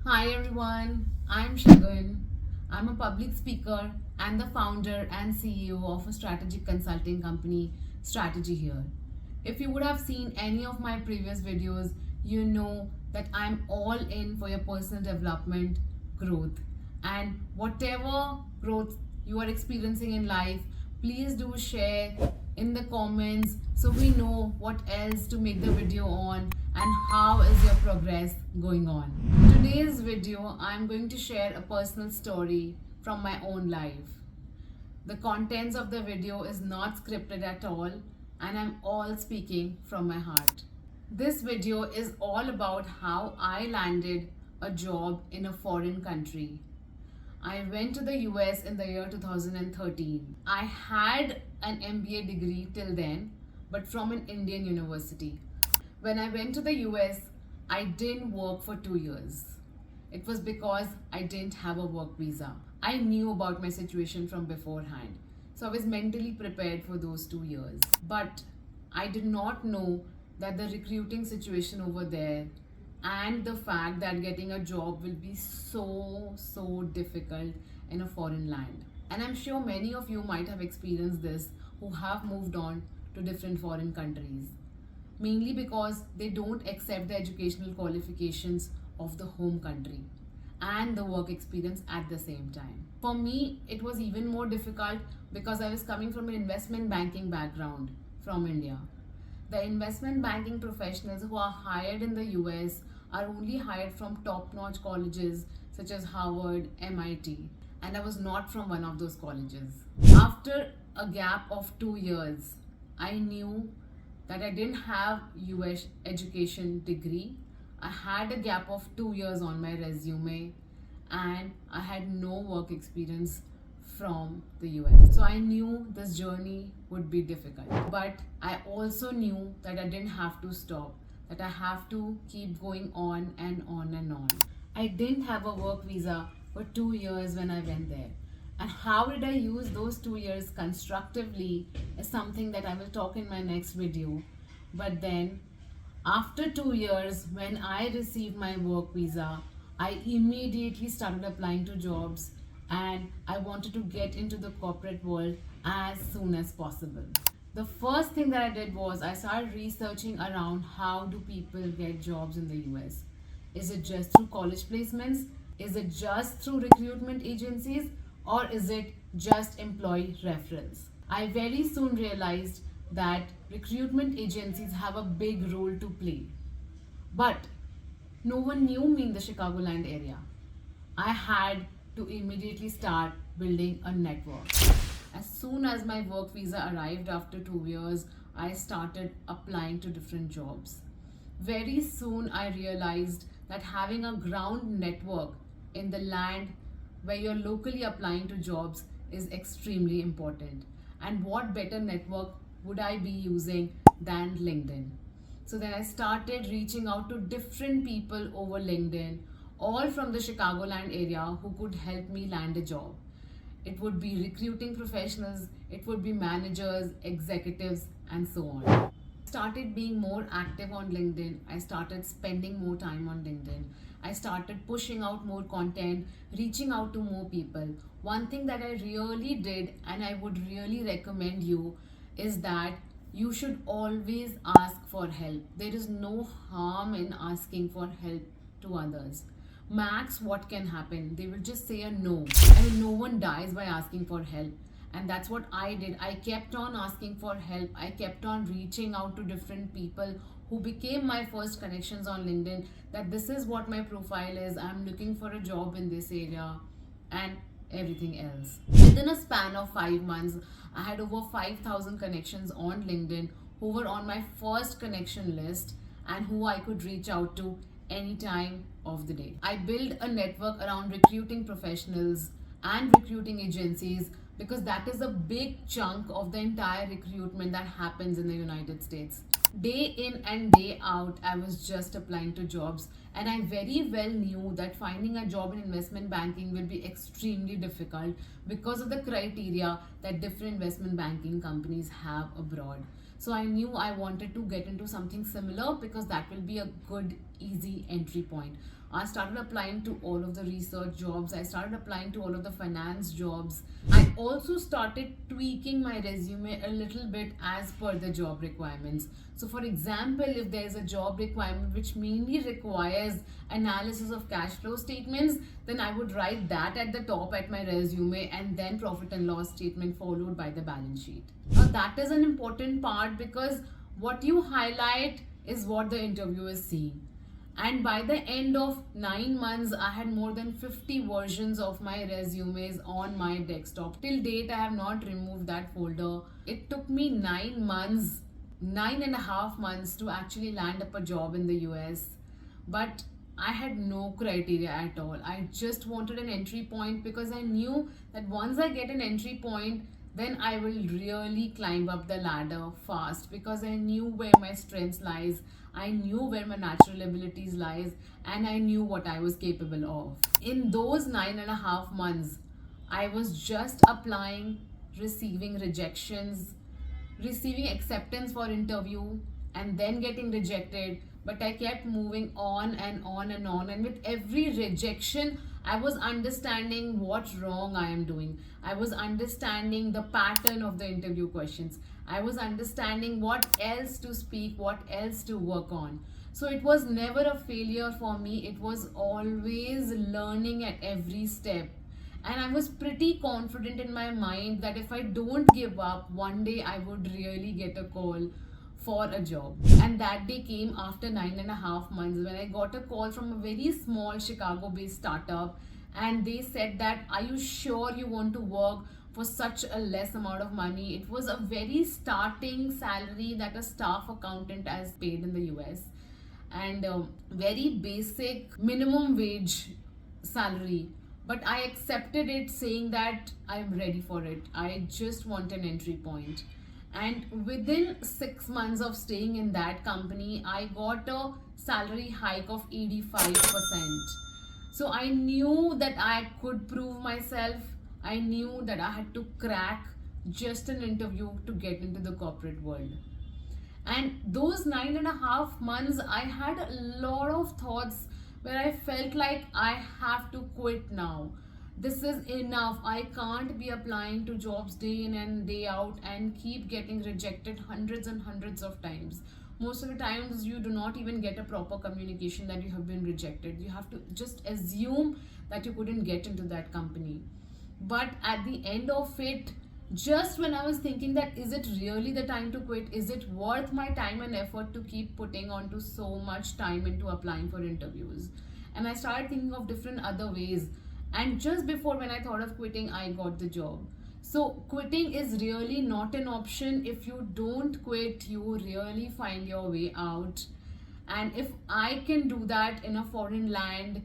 Hi everyone, I'm Shagun. I'm a public speaker and the founder and CEO of a strategic consulting company, Strategy Here. If you would have seen any of my previous videos, you know that I'm all in for your personal development, growth, and whatever growth you are experiencing in life, please do share in the comments so we know what else to make the video on and how is your progress going on. In today's video, I'm going to share a personal story from my own life. The contents of the video is not scripted at all and I'm all speaking from my heart. This video is all about how I landed a job in a foreign country. I went to the US in the year 2013. I had an MBA degree till then, but from an Indian university. When I went to the US, I didn't work for 2 years. It was because I didn't have a work visa. I knew about my situation from beforehand, so I was mentally prepared for those 2 years. But I did not know that the recruiting situation over there and the fact that getting a job will be so difficult in a foreign land. And I'm sure many of you might have experienced this who have moved on to different foreign countries, mainly because they don't accept the educational qualifications of the home country and the work experience at the same time. For me, it was even more difficult because I was coming from an investment banking background from India. The investment banking professionals who are hired in the US are only hired from top notch colleges such as Harvard, MIT, and I was not from one of those colleges. After a gap of 2 years, I knew that I didn't have US education degree. I had a gap of 2 years on my resume and I had no work experience from the US. So I knew this journey would be difficult. But I also knew that I didn't have to stop, that I have to keep going on and on and on. I didn't have a work visa for 2 years when I went there. And how did I use those 2 years constructively is something that I will talk in my next video. But then, after 2 years, when I received my work visa, I immediately started applying to jobs and I wanted to get into the corporate world as soon as possible. The first thing that I did was I started researching around how do people get jobs in the US. Is it just through college placements? Is it just through recruitment agencies? Or is it just employee referrals? I very soon realized that recruitment agencies have a big role to play. But no one knew me in the Chicagoland area. I had to immediately start building a network. As soon as my work visa arrived after 2 years, I started applying to different jobs. Very soon, I realized that having a ground network in the land where you're locally applying to jobs is extremely important. And what better network would I be using than LinkedIn? So then I started reaching out to different people over LinkedIn, all from the Chicagoland area who could help me land a job. It would be recruiting professionals, it would be managers, executives, and so on. Started being more active on LinkedIn. I started spending more time on LinkedIn. I started pushing out more content, reaching out to more people. One thing that I really did and I would really recommend you is that you should always ask for help. There is no harm in asking for help to others. Max, what can happen? They will just say a no. I mean, no one dies by asking for help. And that's what I did. I kept on asking for help. I kept on reaching out to different people who became my first connections on LinkedIn, that this is what my profile is. I'm looking for a job in this area and everything else. Within a span of 5 months, I had over 5,000 connections on LinkedIn who were on my first connection list and who I could reach out to any time of the day. I built a network around recruiting professionals and recruiting agencies because that is a big chunk of the entire recruitment that happens in the United States. Day in and day out, I was just applying to jobs, and I very well knew that finding a job in investment banking will be extremely difficult because of the criteria that different investment banking companies have abroad. So I knew I wanted to get into something similar because that will be a good, easy entry point. I started applying to all of the research jobs. I started applying to all of the finance jobs. I also started tweaking my resume a little bit as per the job requirements. So, for example, if there's a job requirement which mainly requires analysis of cash flow statements, then I would write that at the top at my resume and then profit and loss statement followed by the balance sheet. Now, that is an important part because what you highlight is what the interviewer is seeing. And by the end of 9 months, I had more than 50 versions of my resumes on my desktop. Till date, I have not removed that folder. It took me 9 months, 9.5 months to actually land up a job in the US. But I had no criteria at all. I just wanted an entry point because I knew that once I get an entry point, then I will really climb up the ladder fast because I knew where my strengths lies, I knew where my natural abilities lies, and I knew what I was capable of. In those 9.5 months, I was just applying, receiving rejections, receiving acceptance for interview, and then getting rejected. But I kept moving on and on and on, and with every rejection I was understanding what wrong I am doing. I was understanding the pattern of the interview questions. I was understanding what else to speak, what else to work on. So it was never a failure for me, it was always learning at every step. And I was pretty confident in my mind that if I don't give up, one day I would really get a call for a job. And that day came after 9.5 months when I got a call from a very small Chicago based startup, and they said that, are you sure you want to work for such a less amount of money? It was a very starting salary that a staff accountant has paid in the US, and very basic minimum wage salary. But I accepted it saying that I'm ready for it. I just want an entry point. And within 6 months of staying in that company, I got a salary hike of 85%. So I knew that I could prove myself. I knew that I had to crack just an interview to get into the corporate world. And those 9.5 months, I had a lot of thoughts where I felt like I have to quit now. This is enough. I can't be applying to jobs day in and day out and keep getting rejected hundreds and hundreds of times. Most of the times, you do not even get a proper communication that you have been rejected. You have to just assume that you couldn't get into that company. But at the end of it, just when I was thinking that is it really the time to quit? Is it worth my time and effort to keep putting on to so much time into applying for interviews? And I started thinking of different other ways. And just before when I thought of quitting, I got the job. So quitting is really not an option. If you don't quit, you really find your way out. And if I can do that in a foreign land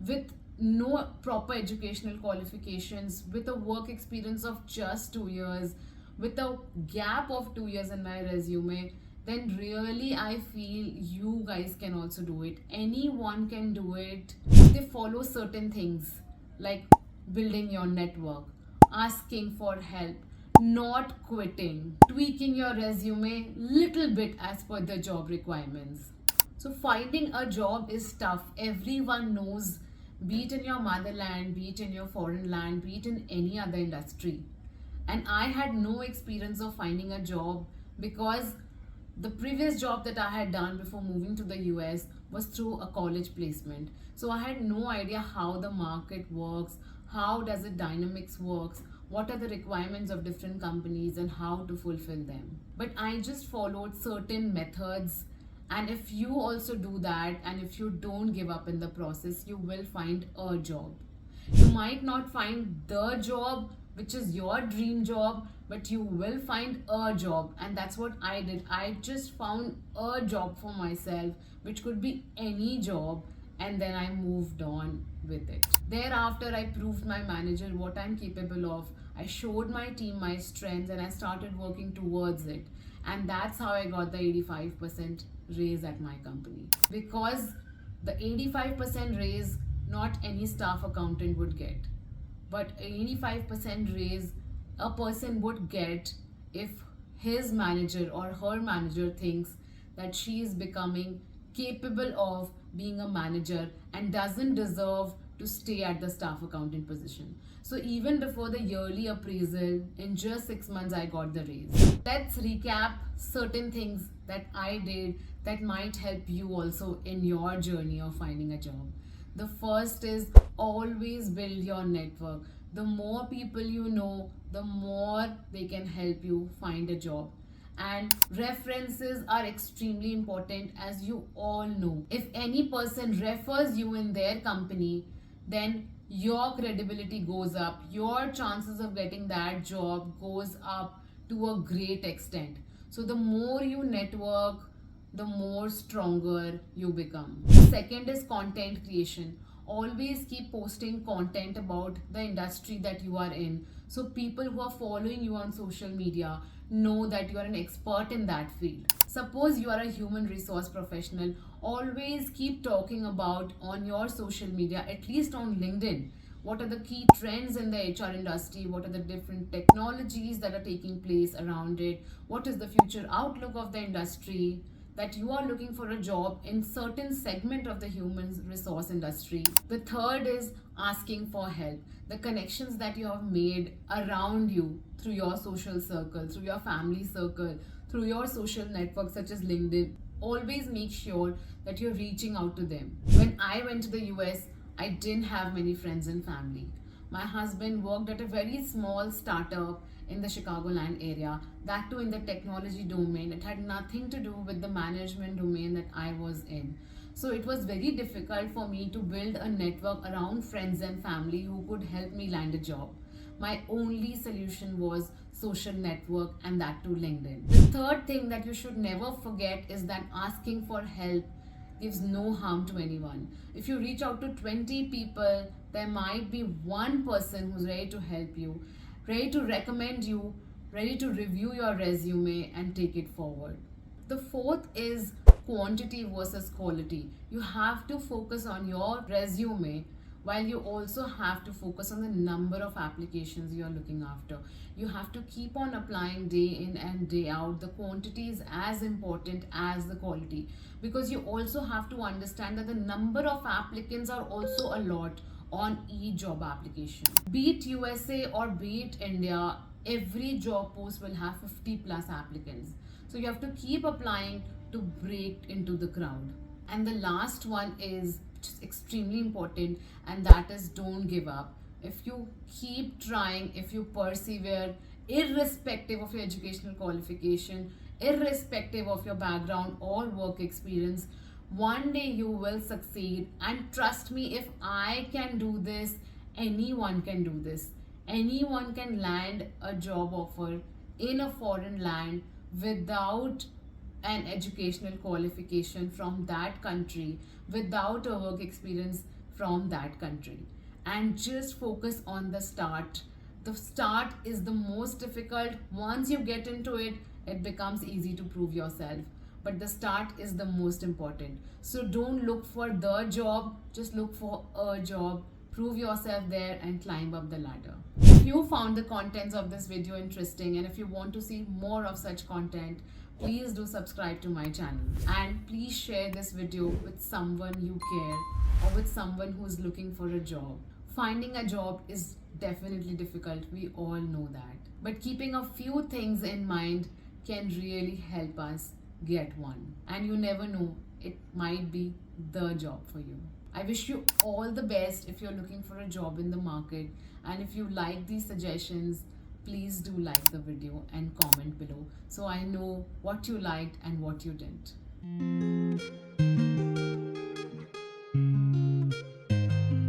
with no proper educational qualifications, with a work experience of just 2 years, with a gap of 2 years in my resume, then really I feel you guys can also do it. Anyone can do it if they follow certain things like building your network, asking for help, not quitting, tweaking your resume little bit as per the job requirements. So finding a job is tough. Everyone knows, be it in your motherland, be it in your foreign land, be it in any other industry. And I had no experience of finding a job because the previous job that I had done before moving to the US was through a college placement. So I had no idea how the market works, how does it dynamics works, what are the requirements of different companies and how to fulfill them. But I just followed certain methods, and if you also do that and if you don't give up in the process, you will find a job. You might not find the job which is your dream job, but you will find a job. And that's what I did. I just found a job for myself, which could be any job, and then I moved on with it. Thereafter, I proved my manager what I'm capable of. I showed my team my strengths and I started working towards it. And that's how I got the 85% raise at my company. Because the 85% raise, not any staff accountant would get. But 85% raise a person would get if his manager or her manager thinks that she is becoming capable of being a manager and doesn't deserve to stay at the staff accountant position. So even before the yearly appraisal, in just 6 months, I got the raise. Let's recap certain things that I did that might help you also in your journey of finding a job. The first is always build your network. The more people you know, the more they can help you find a job. And references are extremely important, as you all know. If any person refers you in their company, then your credibility goes up, your chances of getting that job goes up to a great extent. So the more you network, the more stronger you become. Second is content creation. Always keep posting content about the industry that you are in, so people who are following you on social media know that you are an expert in that field. Suppose you are a human resource professional, always keep talking about on your social media, at least on LinkedIn, what are the key trends in the HR industry, what are the different technologies that are taking place around it, what is the future outlook of the industry, that you are looking for a job in certain segment of the human resource industry. The third is asking for help. The connections that you have made around you through your social circle, through your family circle, through your social networks such as LinkedIn, always make sure that you're reaching out to them. When I went to the US, I didn't have many friends and family. My husband worked at a very small startup in the Chicagoland area, that too in the technology domain. It had nothing to do with the management domain that I was in. So it was very difficult for me to build a network around friends and family who could help me land a job. My only solution was social network, and that too LinkedIn. The third thing that you should never forget is that asking for help gives no harm to anyone. If you reach out to 20 people, there might be one person who's ready to help you, ready to recommend you, ready to review your resume and take it forward. The fourth is quantity versus quality. You have to focus on your resume, while you also have to focus on the number of applications you are looking after. You have to keep on applying day in and day out. The quantity is as important as the quality, because you also have to understand that the number of applicants are also a lot on each job application. Be it USA or be it India, every job post will have 50 plus applicants. So you have to keep applying to break into the crowd. And the last one is, which is extremely important, and that is don't give up. If you keep trying, if you persevere, irrespective of your educational qualification, irrespective of your background or work experience, one day you will succeed. And trust me, if I can do this, anyone can do this. Anyone can land a job offer in a foreign land without an educational qualification from that country, without a work experience from that country. And just focus on the start. The start is the most difficult. Once you get into it, it becomes easy to prove yourself. But the start is the most important. So don't look for the job, just look for a job. Prove yourself there and climb up the ladder. If you found the contents of this video interesting, and if you want to see more of such content, please do subscribe to my channel, and please share this video with someone you care or with someone who is looking for a job. Finding a job is definitely difficult, we all know that, but keeping a few things in mind can really help us get one. And you never know, it might be the job for you. I wish you all the best if you're looking for a job in the market, and if you like these suggestions, please do like the video and comment below so I know what you liked and what you didn't.